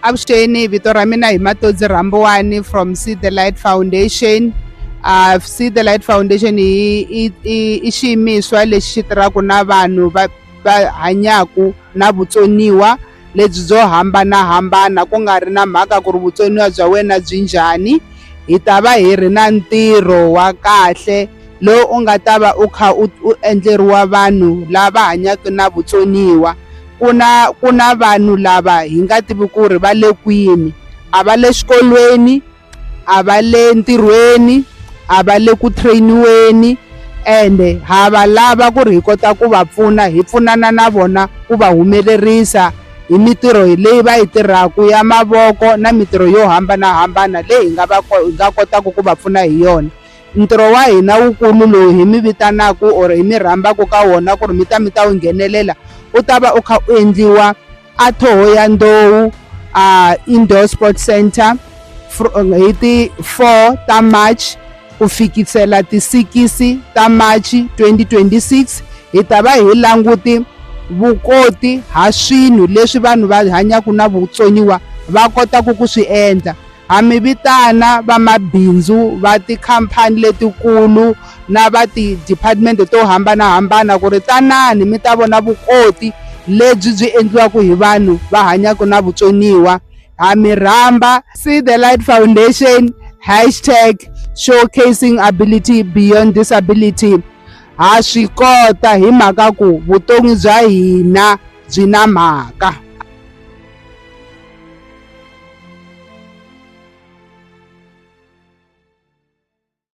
Avuxeni, vito ra mina hi Matodzi Rambiwani from See the Light Foundation. See the Light Foundation i xiyimisiwa lexi xi tirhaka na vanhu va hanyaku na vutsoniwa lebyi byo hambanahambana, ku nga ri na mhaka ku ri vutsoniwa bya wena byi njhani. Hi ta va hi ri na ntirho wa kahle lowu u nga ta va u kha u endleriwa vanhu lava hanyaka na vutsoniwa. Ku na vanhu lava hi nga tivi ku ri va le kwini, a va le xikolweni, a va le ntirhweni, a va le ku trainiweni, ende hava lava ku ri hi kota ku va pfuna, hi pfunana na vona ku va humelerisa hi mitirho leyi va yi tirhaka ya mavoko na mitirho yo hambanahambana leyi hi nga kotaka ku va pfuna hi yona. Ntirho wa hina wukulu lowu hi mi vitanaka or hi mi rhambaka ka wona ku ri mi ta wu nghenelela, u ta va u kha u endliwa a Thohoyandou Indoor Sports Center hi ti 4 ta March ku fikisela ti 6 ta March 2026. Hi ta va hi languti vukoti ha swilo leswi vanhu va hanyaka na vutsoniwa va kotaka ku swi endla. Ha mi vitana va mabindzu, va tikhampani letikulu na va ti-department to hambanahambana ku ri tanani mi ta vona vukoti lebyi byi endliwaka hi vanhu va hanyaka na vutsoniwa. Ha mi rhamba. See the Light Foundation #showcasing ability beyond disability. Ha swi kota hi mhaka ku vutomi bya hina byi na mhaka.